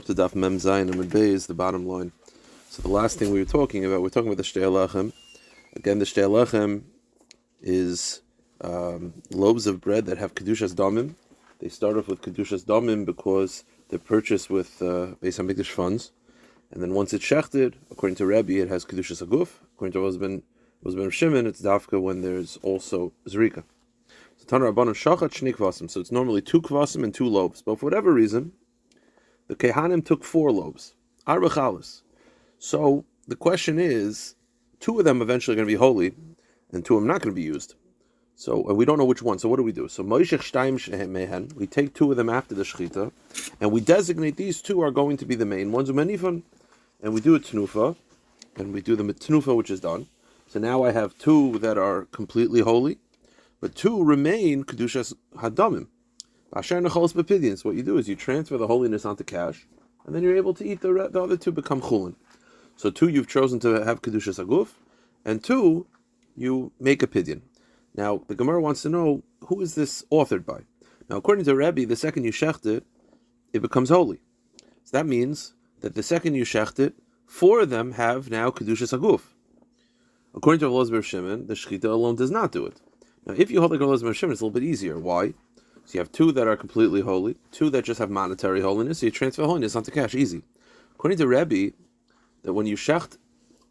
To Daf Mem Zayin and Bay is the bottom line. So the last thing we're talking about the Shtei Lechem. Again, the Shtei Lechem is loaves of bread that have Kedushas Damim. They start off with Kedushas Damim because they're purchased with Beis HaMikdash funds. And then once it's shechted, according to Rabbi, it has Kedushas Aguf. According to Husband Shimon, it's Dafka when there's also Zrika. So Tana Rabbanan Shachat Shni Kvasim. So it's normally 2 Kvasim and 2 loaves. But for whatever reason, the Kehanim took 4 loaves, Arba Chalas. So the question is, 2 of them eventually are going to be holy, and 2 of them not going to be used. So, and we don't know which one. So what do we do? So Moishech Shtaim Mehen, we take 2 of them after the Shechita, and we designate these 2 are going to be the main ones, Umenifan, and we do a Tnufa, and we do the Tnufa, which is done. So now I have 2 that are completely holy, but 2 remain Kedushas Hadamim. What you do is you transfer the holiness onto cash, and then you're able to eat the other 2 become chulin. So 2 you've chosen to have kedushas aguf, and 2 you make a pidyon. Now the Gemara wants to know, who is this authored by? Now according to Rabbi, the second you shecht it becomes holy. So that means that the second you shecht it, 4 of them have now kedushas aguf. According to Rabbi Shimon, the shechita alone does not do it. Now if you hold like Rabbi Shimon, it's a little bit easier. Why? So you have 2 that are completely holy, 2 that just have monetary holiness, so you transfer holiness onto cash, easy. According to Rabbi, that when you shecht,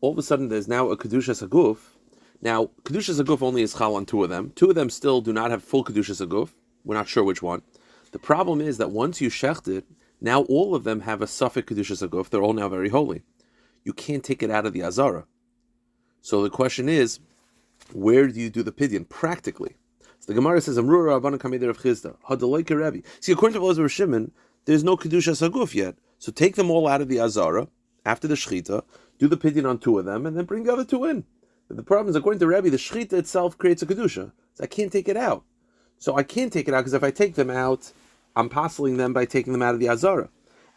all of a sudden there's now a Kedushas Aguf. Now, Kedushas Aguf only is chal on 2 of them. 2 of them still do not have full Kedushas Aguf. We're not sure which one. The problem is that once you shecht it, now all of them have a suffix Kedushas Aguf. They're all now very holy. You can't take it out of the Azara. So the question is, where do you do the pidyon practically? The Gemara says, "Amrura Rabbanan Kamei Rav Chizda Hadaloika Rabbi." See, according to Rabbi Shimon, there's no kedushas aguf yet. So take them all out of the azara after the shechita, do the pidyon on 2 of them, and then bring the other 2 in. But the problem is, according to Rabbi, the shechita itself creates a kedusha, so I can't take it out. So I can't take it out because if I take them out, I'm passing them by taking them out of the azara.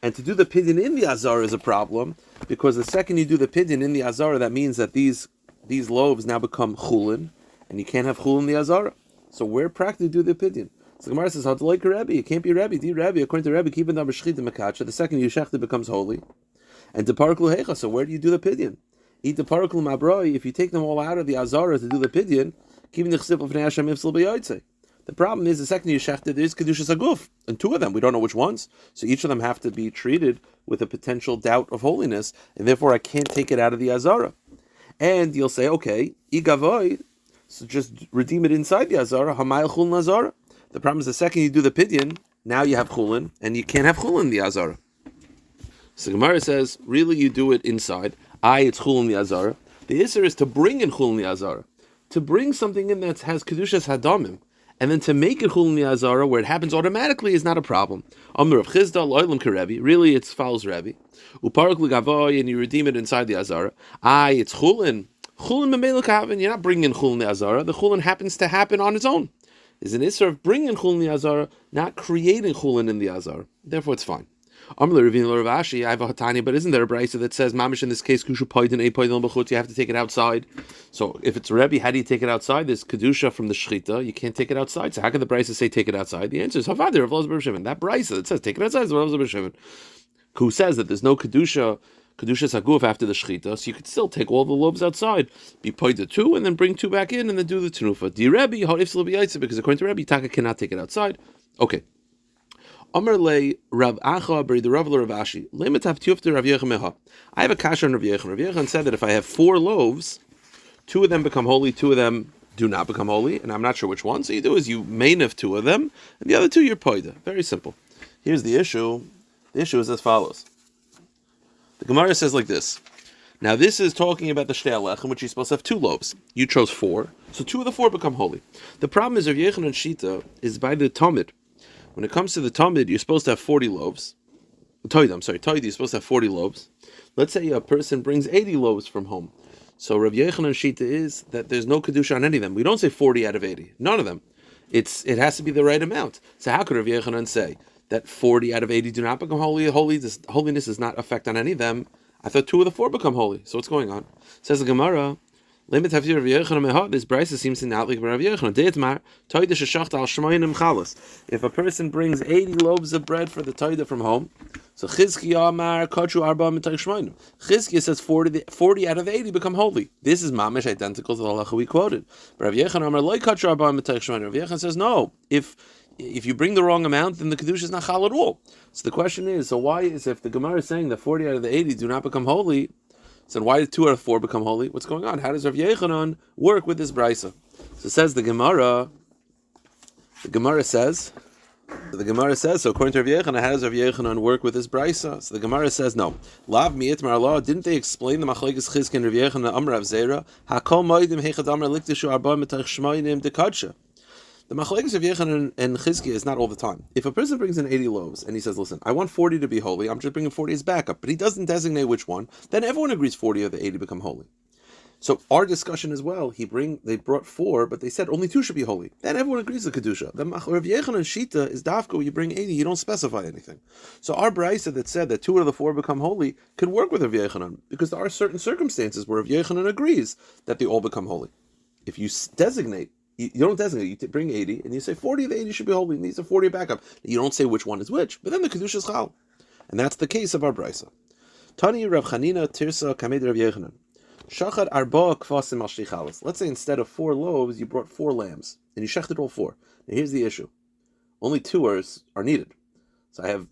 And to do the pidyon in the azara is a problem because the second you do the pidyon in the azara, that means that these loaves now become chulin, and you can't have chulin in the azara. So where practically do the opinion? So the Gemara says, "How to like a Rabbi? It can't be Rabbi. The Rabbi, according to Rabbi, keeping the b'shchita mekacha. The second you shecht it becomes holy, and the paraklu hecha. So where do you do the pidyon? Eat the paraklu mabroi. If you take them all out of the azara to do the pidyon, keeping the chesip of Hashem ifsel b'yotzei. The problem is the second you shecht it, there is kedushas aguf, and 2 of them we don't know which ones. So each of them have to be treated with a potential doubt of holiness, and therefore I can't take it out of the azara. And you'll say, okay, igavoy. So just redeem it inside the azara. Hamayel chulin azara. The problem is the second you do the pidyon, now you have chulin, and you can't have chulin in the azara. So Gemara says, really, you do it inside. It's chulin in the azara. The issur is to bring in chulin in the azara, to bring something in that has kedushas hadamim, and then to make it chulin in the azara where it happens automatically is not a problem. Amr of Chizda loylam kerevi. Really, it follows Rabbi. Uparak legavoy, and you redeem it inside the azara. It's chulin. Chulin memela kaven, you're not bringing chulin the azara. The chulin happens to happen on its own. Is an issur of bringing chulin the azara, not creating chulin in the azara. Therefore, it's fine. Amr Ravina Rav Ashi, I have a hatani, but isn't there a brisa that says mamish in this case kushu poidin a poidin b'chutz? You have to take it outside. So if it's Rebbe, how do you take it outside? There's kedusha from the shechita. You can't take it outside. So how can the brisa say take it outside? The answer is havadir of Rav Shimon. That brisa that says take it outside is Rav Shimon, who says that there's no kedushas aguf after the shechita, so you could still take all the loaves outside, be pointed 2, and then bring 2 back in, and then do the tenufa. Di Rebbe, because according to Rebbe, Taka cannot take it outside. Okay. Amar le Rav Acha b'ri the Rav Rav Ashi lemetav tiyufter Rav Yechameha. I have a kasha on Rav Yechon. Rav Yechon said that if I have 4 loaves, 2 of them become holy, 2 of them do not become holy, and I'm not sure which one. So you do is you mainif 2 of them, and the other 2 you're poida. Very simple. Here's the issue. The issue is as follows. The Gemara says like this. Now this is talking about the Shtei Lechem, which you're supposed to have 2 loaves. You chose 4, so 2 of the 4 become holy. The problem is Rav Yechon and Shita is by the Talmud. When it comes to the Talmud, you're supposed to have 40 loaves. Toida, you're supposed to have 40 loaves. Let's say a person brings 80 loaves from home. So Rav Yechon and Shita is that there's no kedusha on any of them. We don't say 40 out of 80. None of them. It has to be the right amount. So how could Rav Yechon say that 40 out of 80 do not become holy? Holiness does not affect on any of them. I thought 2 of the 4 become holy. So what's going on? Says the Gemara, Limit have Rav Yochanan. This brisa seems to not like Rav Yochanan. Deitmar toida sheshachta al shmoinim chalas. If a person brings 80 loaves of bread for the toida from home, so Chizkiya Amar Kachu Arba Mitay Shmoinim. Chizkiya says 40 out of the 80 become holy. This is mamish identical to the halacha we quoted. But Rav Yochanan Amar Loi Kachu Arba Mitay Shmoinim. Rav Yochanan says no. If you bring the wrong amount, then the kedusha is not chal at all. So the question is, so why is, if the Gemara is saying that 40 out of the 80 do not become holy, so why did 2 out of 4 become holy? What's going on? How does Rav Yochanan work with this brisa? So says the Gemara says, so according to Rav Yochanan, how does Rav Yochanan work with this brisa? So the Gemara says, no. Lav mi'it mar'ala, didn't they explain the machlokes Chizkiya and Rav Yochanan Amar Rav Zera? Hakol moedim heichad amar liktishu arba mitach shmoinim dekadsha. The machlokes of Yochanan and Chizkiya is not all the time. If a person brings in 80 loaves and he says, listen, I want 40 to be holy, I'm just bringing 40 as backup, but he doesn't designate which one, then everyone agrees 40 of the 80 become holy. So our discussion as well, they brought 4, but they said only 2 should be holy. Then everyone agrees the Kedusha. The Rav Yochanan Shita is dafka, when you bring 80, you don't specify anything. So our brisa that said that 2 out of the 4 become holy could work with Rav Yochanan, because there are certain circumstances where Rav Yochanan agrees that they all become holy. If you designate, you don't designate, you bring 80, and you say 40 of the 80 should be holy, and these are 40 backup. You don't say which one is which, but then the Kedusha is chal. And that's the case of our brisa. Tani Rav Chanina Tirsa Kamed Rav Yochanan. Shachad arba kvasim al shlichalas. Let's say instead of 4 loaves, you brought 4 lambs, and you shechted all 4. Now here's the issue. Only 2 are needed. So I have,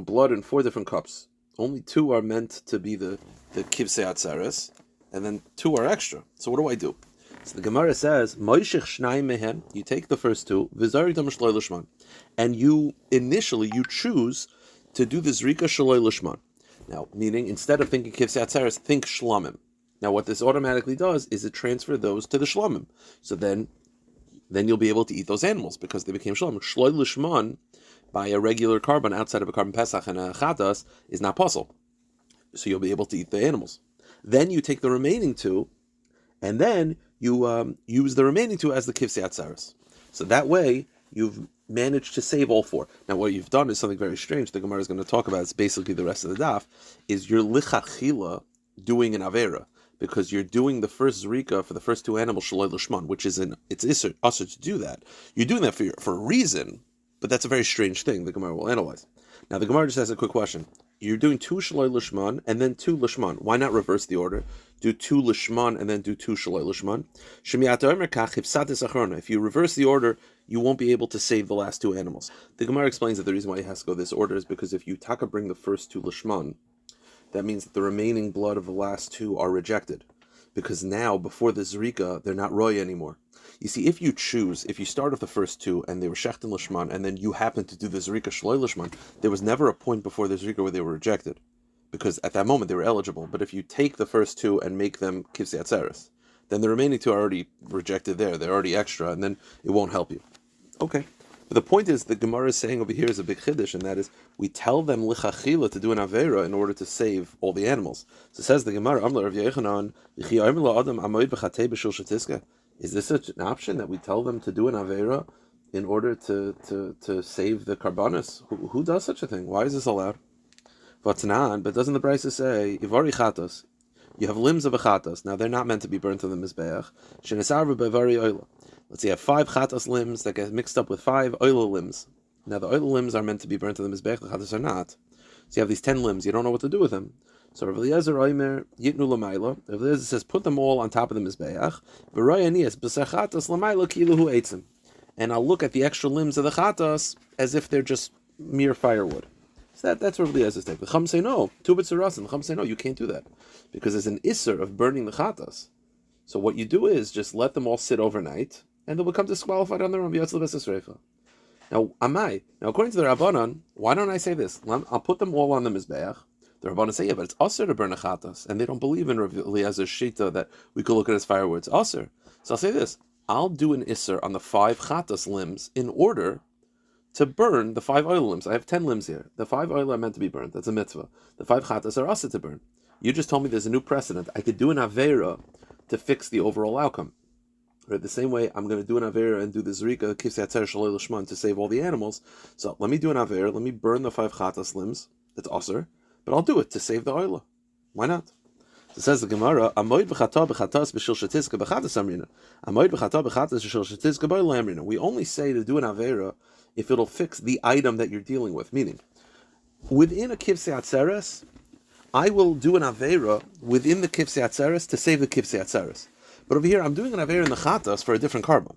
blood in 4 different cups. Only 2 are meant to be the kivsei atzares, and then 2 are extra. So what do I do? So the Gemara says, Moishich shnayim mehen, you take the first 2, v'zaritam shloi lishman, and you choose to do the zrika shloi lishman. Now, meaning, instead of thinking kivsei atzares, think shlamim. Now, what this automatically does is it transfers those to the shlamim. So then you'll be able to eat those animals because they became shlamim. Shloi lishman, by a regular carbon outside of a carbon pesach and a chatas, is not possible. So you'll be able to eat the animals. Then you take the remaining 2, and then you use the remaining 2 as the kivsei atzares. So that way, you've managed to save all 4. Now, what you've done is something very strange. The Gemara is going to talk about, it's basically the rest of the daf, is you're lichatchila doing an avera, because you're doing the first zrika for the first 2 animals, shaloi lishman, which is it's usher to do that. You're doing that for a reason, but that's a very strange thing the Gemara will analyze. Now, the Gemara just has a quick question. You're doing 2 shaloi lishman and then 2 lishman. Why not reverse the order? Do 2 lishman and then do 2 shaloi lishman. If you reverse the order, you won't be able to save the last 2 animals. The Gemara explains that the reason why it has to go this order is because if you taka bring the first 2 lishman, that means that the remaining blood of the last 2 are rejected. Because now, before the zrika, they're not roy anymore. You see, if you start off the first 2 and they were shechten lishman, and then you happen to do the zrika shloi lishman, there was never a point before the zrika where they were rejected. Because at that moment they were eligible. But if you take the first 2 and make them kivsei atzeres, then the remaining 2 are already rejected there. They're already extra, and then it won't help you. Okay. But the point is, the Gemara is saying over here is a big chiddush, and that is, we tell them lichachila to do an avera in order to save all the animals. So says the Gemara, Amla Rav Yochanan, is this such an option that we tell them to do an avera in order to save the karbanis? Who does such a thing? Why is this allowed? But doesn't the brisa say, Ivari chatos, you have limbs of a chatos, now they're not meant to be burnt on the mizbeach, shenesarva bevari oila. Let's say you have 5 chatas limbs that get mixed up with 5 oila limbs. Now the oila limbs are meant to be burnt on the mizbeach, the chatas are not. So you have these 10 limbs, you don't know what to do with them. So Rav Eliezer Oimer Yitnu Lamaila. Rav Eliezer says, put them all on top of the mizbeach. V'royanias b'sechatas lamaila kiluhu eitzim. And I'll look at the extra limbs of the chatas as if they're just mere firewood. So that's Rav Eliezer's take. The Chum say no. Tu b'tzarasim. The Chum say no. You can't do that because there's an isser of burning the chatas. So what you do is just let them all sit overnight, and they'll become disqualified on their own. Now, according to the Rabbanan, why don't I say this? I'll put them all on the mizbeach. The Rabbanan say, yeah, but it's usher to burn a chatas, and they don't believe in Rav Eliezer's shita that we could look at as firewood. It's usher. So I'll say this: I'll do an isser on the 5 chatas limbs in order to burn the 5 oil limbs. I have 10 limbs here. The 5 oil are meant to be burned. That's a mitzvah. The 5 chatas are usher to burn. You just told me there's a new precedent. I could do an avera to fix the overall outcome. Or the same way, I'm going to do an avera and do the zrika kivsei atzeres shaloi lishman to save all the animals. So let me do an avera. Let me burn the 5 chatas limbs. It's usher, but I'll do it to save the oila. Why not? So it says the Gemara, Amoid b'chata b'chatas b'shil shetiska b'chatas amrina. Amoid b'chata b'chatas b'shil shetiska b'olam amrina. We only say to do an avera if it'll fix the item that you're dealing with. Meaning, within a kivsei atzeres, I will do an avera within the kivsei atzeres to save the kivsei atzeres. But over here, I'm doing an avera in the chatas for a different carbon.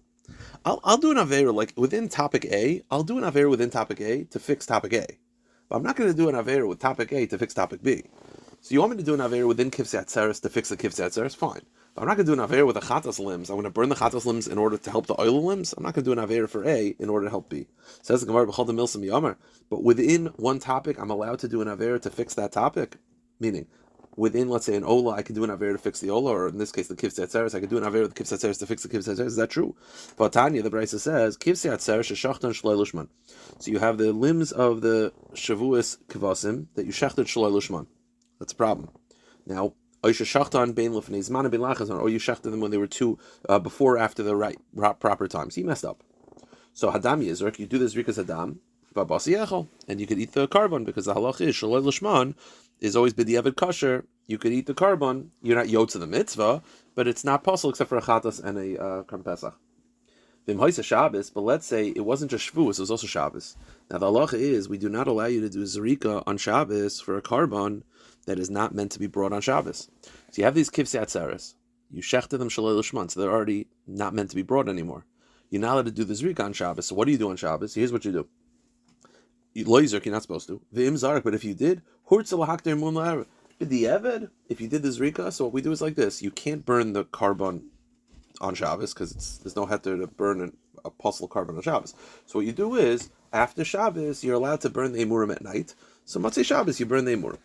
I'll do an avera like within topic A. I'll do an avera within topic A to fix topic A. But I'm not going to do an avera with topic A to fix topic B. So you want me to do an avera within kivsei atzeres to fix the kivsei atzeres? Fine. But I'm not going to do an avera with the chatas limbs. I'm going to burn the chatas limbs in order to help the oil limbs. I'm not going to do an avera for A in order to help B. Says the Gemara, b'chol milsim yamar. But within one topic, I'm allowed to do an avera to fix that topic. Meaning, within, let's say, an Ola, I can do an Aver to fix the Ola, or in this case, the Kivsei Atzeres, I can do an Aver with the Kivsei Atzeres to fix the Kivsei Atzeres. Is that true? But Tanya, the Brisa says, Kivsei Atzeres sheshachtan shloi lushman. So you have the limbs of the Shavuos Kivasim that you shechted shloi lushman. That's a problem. Now, or you shechted them when they were before or after the right proper times. He messed up. So Hadam Yizrek, you do this Rikas Hadam, and you could eat the carbon because the halach is shaloi lushman is always b'diavad kosher. You could eat the carbon. You're not yotze the mitzvah, but it's not possible except for a chatas and a Karm Pesach. V'im Shabbos, but let's say it wasn't just Shavuos, it was also Shabbos. Now the halacha is we do not allow you to do zrika on Shabbos for a carbon that is not meant to be brought on Shabbos. So you have these kivsei atzeres. You shechted them shaloi lushman, so they're already not meant to be brought anymore. You're not allowed to do the zrika on Shabbos. So what do you do on Shabbos? Here's what you do. Loizerk, you're not supposed to. V'im zarek, but if you did, if you did the zrika, so what we do is like this: you can't burn the carbon on Shabbos because there's no heter to burn a puzzle carbon on Shabbos. So what you do is after Shabbos, you're allowed to burn the emurim at night. So Matzei Shabbos, you burn the emurim,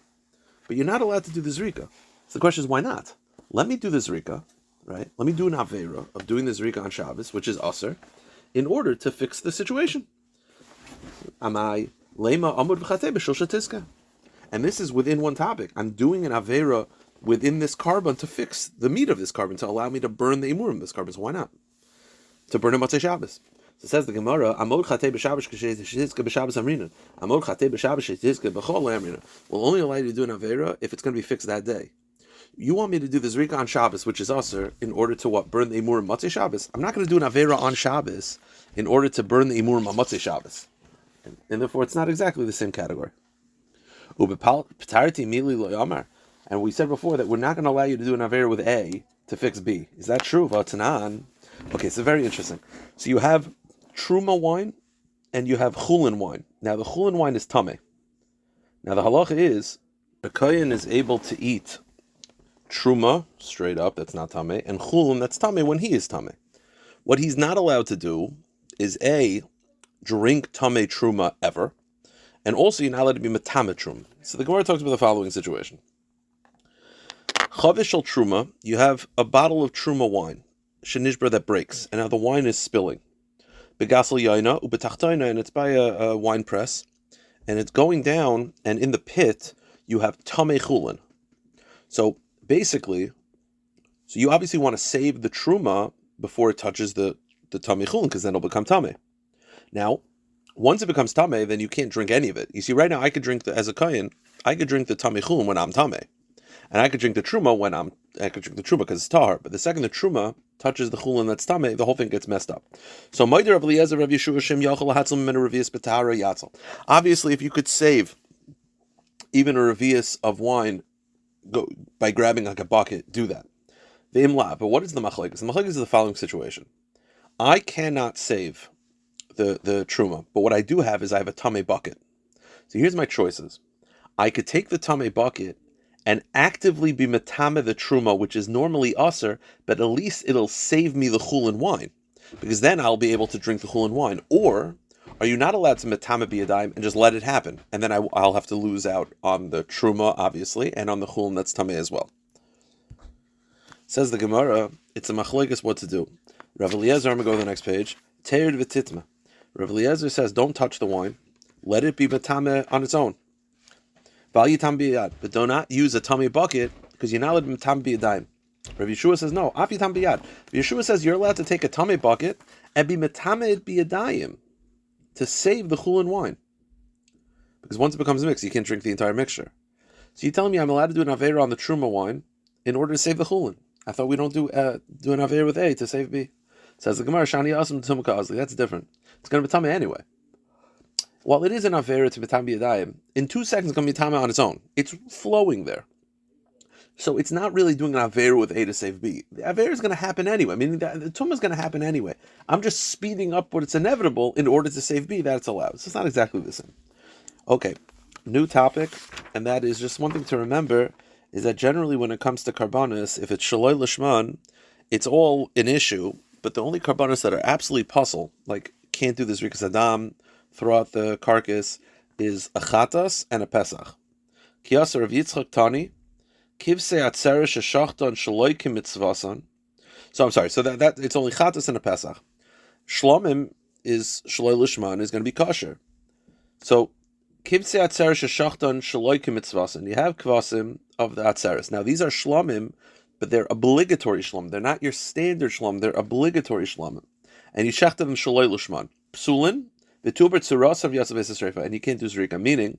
but you're not allowed to do the zrika. So the question is, why not? Let me do the zrika, right? Let me do an avera of doing the zrika on Shabbos, which is aser, in order to fix the situation. Amai lema amud v'chatei b'shil shetiska. And this is within one topic. I'm doing an avera within this carbon to fix the meat of this carbon, to allow me to burn the emurim of this carbon. So why not? To burn a Matzei Shabbos. So it says the Gemara, Amod chatei b'Shabbos shetiska b'Shabbos amrina. Amod chatei b'Shabbos shetiska b'chol amrina. We'll only allow you to do an avera if it's going to be fixed that day. You want me to do the zrika on Shabbos, which is aser, in order to what? Burn the emurim Matzei Shabbos. I'm not going to do an avera on Shabbos in order to burn the emurim on Matzei Shabbos. And therefore, it's not exactly the same category. And we said before that we're not going to allow you to do an avera with A to fix B. Is that true? Okay, so very interesting. So you have truma wine and you have chulin wine. Now the chulin wine is tameh. Now the halacha is a kohen is able to eat truma straight up, that's not tameh, and chulin, that's tameh when he is tameh. What he's not allowed to do is A, drink tameh truma ever, and also you're not allowed to be metameh truma. So the Gemara talks about the following situation. Chavish al truma, you have a bottle of truma wine, shenishbra, that breaks, and now the wine is spilling. Begasel yaina ubetachtaina, and it's by a wine press, and it's going down, and in the pit you have tameh chulin. So basically, so you obviously want to save the truma before it touches the tameh chulin, because then it'll become tameh. Now, once it becomes tameh, then you can't drink any of it. You see, right now I could drink as a kohen, I could drink the tameh chulin when I'm tameh, and I could drink the truma I could drink the truma because it's tahar. But the second the truma touches the chulin that's tameh, the whole thing gets messed up. So Meider Rav Eliezer Rav Yeshua Shem Yachol Hatzal Min Revius B'Tahara Yatzal. Obviously, if you could save even a revius of wine by grabbing like a bucket, do that. Ve'imla. But what is the machlekes? The machlekes is the following situation: I cannot save the truma, but what I do have is I have a tameh bucket. So here's my choices. I could take the tameh bucket and actively be metameh the truma, which is normally aser, but at least it'll save me the chulin wine, because then I'll be able to drink the chulin wine. Or are you not allowed to metameh biyadayim and just let it happen, and then I'll have to lose out on the truma, obviously, and on the chulin that's tameh as well? Says the Gemara, it's a machlekes what to do. Rav Eliezer, I'm going to go to the next page. Teir v'titma. Rav Eliezer says, don't touch the wine. Let it be metameh on its own. But do not use a tameh bucket, because you're not allowed to metameh biyadayim. Rav Yeshua says, no, af yitam biyad. Yeshua says you're allowed to take a tameh bucket and be metameh biyadayim to save the chulin wine. Because once it becomes mixed, you can't drink the entire mixture. So you're telling me I'm allowed to do an avera on the truma wine, in order to save the chulin. I thought we don't do an aver with A to save B. Says the Gemara, Shani Asim Tumka Azli. That's different. It's going to be Tama anyway. While it is an aver to Betam B'Yadayim, in 2 seconds it's going to be Tama on its own. It's flowing there. So it's not really doing an aver with A to save B. The aver is going to happen anyway. Meaning that the tumah is going to happen anyway. I'm just speeding up what it's inevitable in order to save B. That's allowed. So it's not exactly the same. Okay, new topic, and that is just one thing to remember is that generally when it comes to karbanis, if it's shaloi lishman, it's all an issue. But the only karbanis that are absolutely puzzle, like can't do this rikas adam, throw out the carcass, is a chatas and a pesach. Kiyasa Rav Yitzchak Tani. Kivse atzerish shachton shaloikim mitzvasan. So I'm sorry. So that it's only chatas and a pesach. Shlomim is shaloi lishman is going to be kosher. So kivse atzerish shachton shaloikim mitzvasan. You have kvasim of the atzeris. Now these are shlomim, but they're obligatory shlomim. They're not your standard shlomim. They're obligatory shlomim, and you shechta them shaloi lishman. Psulin v'tuber tzuras of yasav esesreifa, and you can't do zrika. Meaning,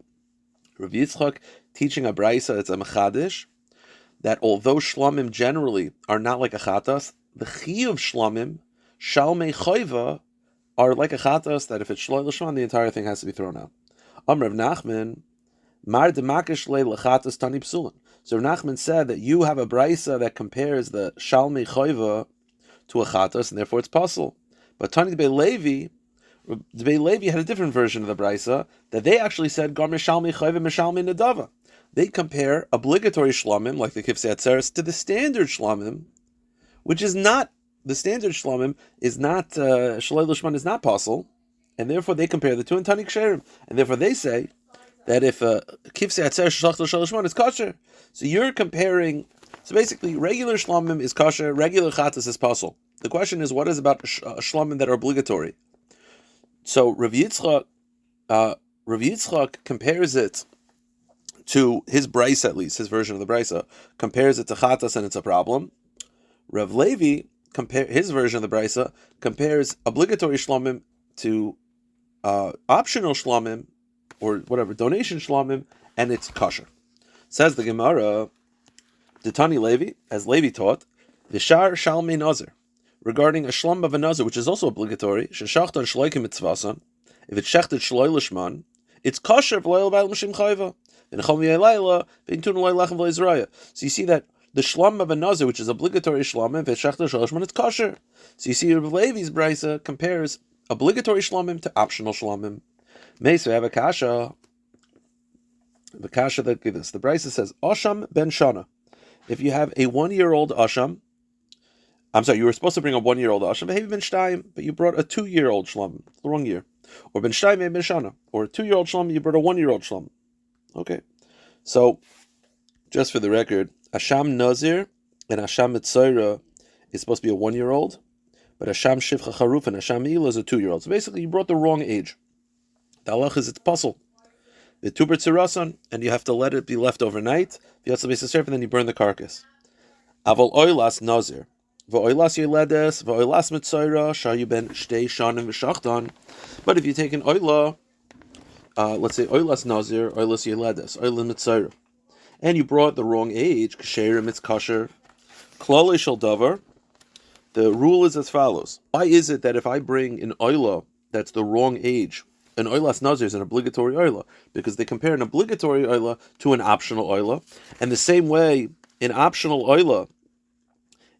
Rav Yitzchak teaching a braysa, it's a mechadish, that although shlomim generally are not like a chatas, the chiyuv shlomim, shalmei choiva, are like a chatas, that if it's shloi l'shman, the entire thing has to be thrown out. Rav Nachman, mar demakish le l'chatas tani psulin. So Rav Nachman said that you have a braysa that compares the shalmei choiva to a chatas, and therefore it's puzzle. But Tani Debei Levi had a different version of the braysa, that they actually said, gar mishalmei choiva mishalmei nedava. They compare obligatory shlomim, like the kivsei atzeres, to the standard shlomim, which is not, the standard shlomim is not, shaloi l'shman is not possible, and therefore they compare the two in Tani Ksherim. And therefore they say that if kivsei atzeres shalach l'shal l'shman is kosher. So you're comparing, so basically regular shlomim is kosher, regular chatas is possible. The question is, what is about shlomim that are obligatory? So Rav Yitzchak compares it to his braysa, at least his version of the braysa, compares it to chatas and it's a problem. Rav Levi his version of the braysa compares obligatory shlomim to optional shlomim or whatever donation shlomim, and it's kosher. Says the Gemara, Ditani Levi, as Levi taught, Vishar Shalmei Nazir, regarding a shlom of a nazir, which is also obligatory, sheshachtan shloikim mitzvasan, if it's shechted shloi lishman, it's kosher v'loyal b'ayil mishim chayva. So you see that the shlom of a nazir, which is obligatory shlomim, if it's shechted shloi lishman, it's kosher. So you see Rav Levi's braysa compares obligatory shlomim to optional shlomim. Meis we have a kasha. The kasha that gives us. The braysa says, Asham ben shana. If you have a 1-year-old asham, I'm sorry, you were supposed to bring a 1-year-old asham, but you brought a 2-year-old shlom, the wrong year. Or ben shtayim ben shana. Or a 2-year-old shlom, you brought a 1-year-old shlom. Okay. So, just for the record, Asham Nazir and Asham Mitzayra is supposed to be a 1-year-old, but Asham Shivcha Charuf and Asham Ila is a 2-year-old. So basically, you brought the wrong age. The halach is it's puzzle. The tuber tzirasan, and you have to let it be left overnight. And then you burn the carcass. Aval oilas nazir, v'oilas yeledes, v'oilas mitzayra, shayu ben shtei shanim v'shachtan. But if you take an oila, let's say oilas nazir, oilas yeledes, oilas mitzayra, and you brought the wrong age, ksherim it's kosher, klolei shel davar. The rule is as follows: why is it that if I bring an oila that's the wrong age, an oilas nazir is an obligatory oila? Because they compare an obligatory oila to an optional oila. And the same way, in optional oila,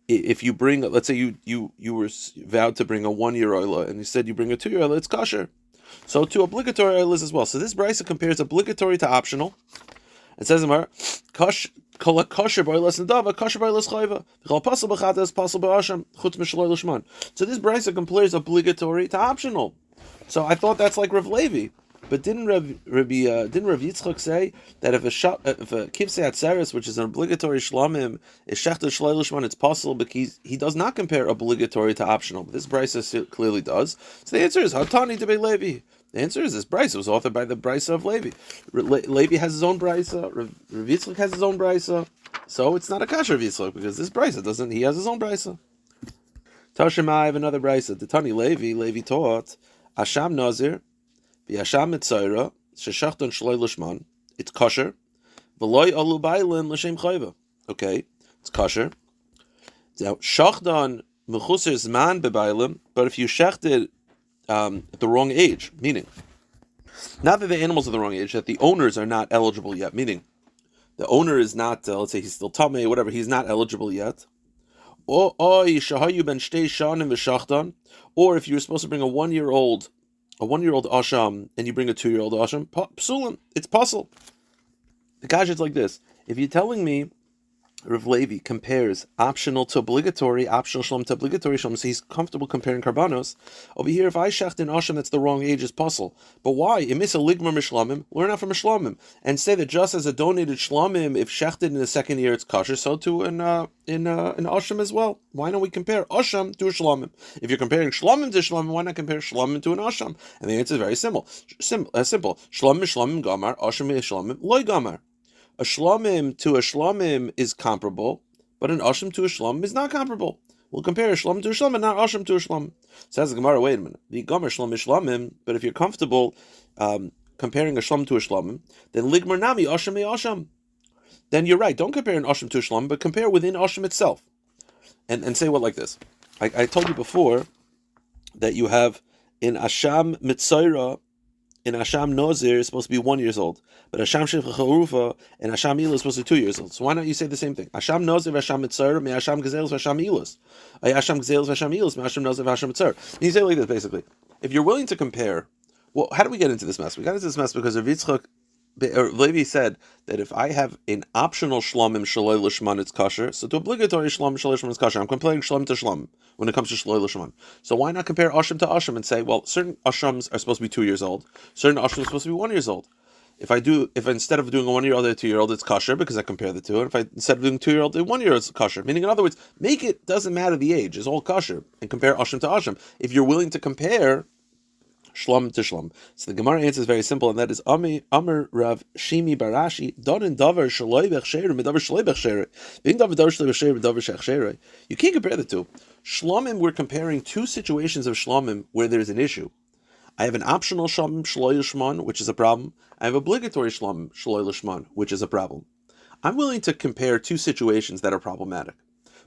if you bring, let's say you were vowed to bring a 1-year oila, and you said you bring a 2-year oila, it's kosher. So to obligatory oilas as well. So this brayso compares obligatory to optional. It says in there, kosher b'oilas nedava, kosher b'oilas chayva, v'chol pasal b'chatas, pasal b'asham, chutz mishaloi l'shman. So this brayso compares obligatory to optional. So I thought that's like Rav Levi, but didn't Rav Yitzchak say that if a kivsei atzeres, which is an obligatory shlomim, is shechted shloi lishman, it's possible because he does not compare obligatory to optional. But this brayso clearly does. So the answer is Hatani Debei Levi. The answer is this brayso was authored by the brayso of Levi. Levi has his own brayso. Rav Yitzchak has his own brayso. So it's not a kasher of Yitzchak because this brayso doesn't. He has his own brayso. Tashema, I have another brayso. The Tani Levi taught. Asham Nazir, Asham Mitzayra, Sheshachton Shloi Lishman, it's kosher, V'loi Alu Bailin L'Shem Chayva. Okay, it's kosher. Now, shachdan mechuser zman bebailim, but if you shechted at the wrong age, meaning not that the animals are the wrong age, that the owners are not eligible yet, meaning the owner is not, let's say he's still tamei, whatever, he's not eligible yet. Or if you were supposed to bring a 1-year-old asham, and you bring a 2-year-old asham, psulim, it's puzzle. The kashya is like this: if you're telling me Rav Levi compares optional to obligatory, optional shlom to obligatory shlom, so he's comfortable comparing karbanos. Over here, if I shecht an asham that's the wrong age, is puzzle. But why? Imisa ligmar mishlamim, learn out from mishlamim, and say that just as a donated shlamim, if shechted in the second year, it's kosher, so too in asham as well. Why don't we compare asham to a shlamim? If you're comparing shlamim to shlamim, why not compare shlamim to an asham? And the answer is very simple. Simple. Shlamim shlamim gamar, asham shlamim loy gamar. A shlamim to a shlamim is comparable, but an asham to a shlamim is not comparable. We'll compare a shlamim to a shlamim, not asham to a shlamim. Says the Gemara, wait a minute. The gomer shlamim shlamim, but if you're comfortable comparing a shlamim to a shlamim, then ligmar nami asham asham. Then you're right. Don't compare an asham to a shlamim, but compare within asham itself, and say what like this. I told you before that you have in asham mitzaira. In Asham Nozir is supposed to be 1 year old, but Asham Shevcha Charufa and Asham Ilah is supposed to be 2 years old. So why not you say the same thing? Asham Nozir v'Asham Mitzar me Asham Gezelos v'Asham Ilas. Asham Gezelos v'Asham Ilas me Asham Nozir v'Asham Mitzar. And you say it like this basically. If you're willing to compare, well, how do we get into this mess? We got into this mess because Rav Yitzchak or Levi said that if I have an optional shlamim shaloi l'shman, it's kosher. So to obligatory shlamim shaloi l'shman is kosher. I'm comparing shlamim to shlamim when it comes to shaloi l'shman. So why not compare asham to asham and say, well, certain ashams are supposed to be 2 years old, certain ashams are supposed to be 1 year old. If instead of doing a 1 year old and a 2 year old, it's kosher because I compare the two. And if instead of doing 2 year old and 1 year old, it's kosher. Meaning, in other words, make it doesn't matter the age; it's all kosher, and compare asham to asham. If you're willing to compare shlam to shlam. So the Gemara answer is very simple, and that is Amar Rav Shimi Barashi Donin Davar Shaloi Bechsher Medavar Shaloi Bechsher Being Davar Shaloi Bechsher Medavar Shechsher. You can't compare the two. Shlamim, we're comparing two situations of shlamim where there's an issue. I have an optional shlamim Shaloi Lishman, which is a problem. I have obligatory shlamim Shaloi Lishman, which is a problem. I'm willing to compare two situations that are problematic.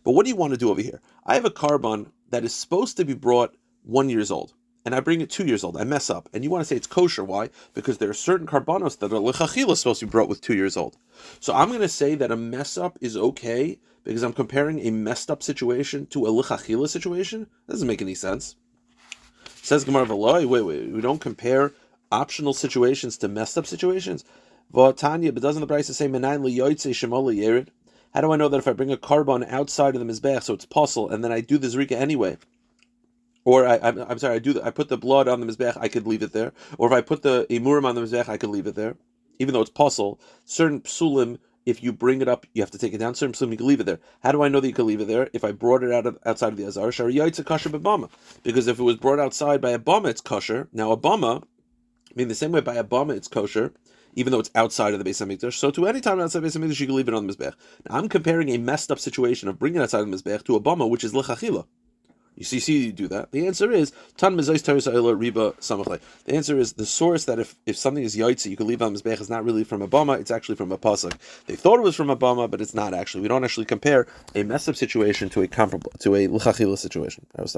But what do you want to do over here? I have a carbon that is supposed to be brought 1 year old, and I bring it 2 years old. I mess up, and you want to say it's kosher. Why? Because there are certain carbonos that are lechachila supposed to be brought with 2 years old. So I'm going to say that a mess up is okay because I'm comparing a messed up situation to a lechachila situation. That doesn't make any sense. Says Gemara V'loi, wait, we don't compare optional situations to messed up situations. V'atanya, but doesn't the Brisa say menayin liyotzei shemol yerid? How do I know that if I bring a carbon outside of the mizbech, so it's puzzle, and then I do the zrika anyway? Or I put the blood on the mizbech, I could leave it there. Or if I put the imurim on the mizbech, I could leave it there, even though it's puzzle. Certain psulim, if you bring it up, you have to take it down. Certain psulim, you can leave it there. How do I know that you can leave it there? If I brought it outside of the azar, shari yaitza kasher b'bama, because if it was brought outside by a bama, it's kosher. Now a bama, the same way by a bama, it's kosher, even though it's outside of the Beis HaMikdash. So to any time outside the Beis HaMikdash, you can leave it on the mizbech. Now I'm comparing a messed up situation of bringing it outside the mizbech to a bama, which is lechachila. You see, you do that. The answer is Tan Mezais Teres Ayla Riba Samachle. The answer is the source that if something is yaitzi, you can leave on mizbech is not really from a bama, it's actually from a pasuk. They thought it was from a bama, but it's not actually. We don't actually compare a messed up situation to a comparable to a l'chachila situation.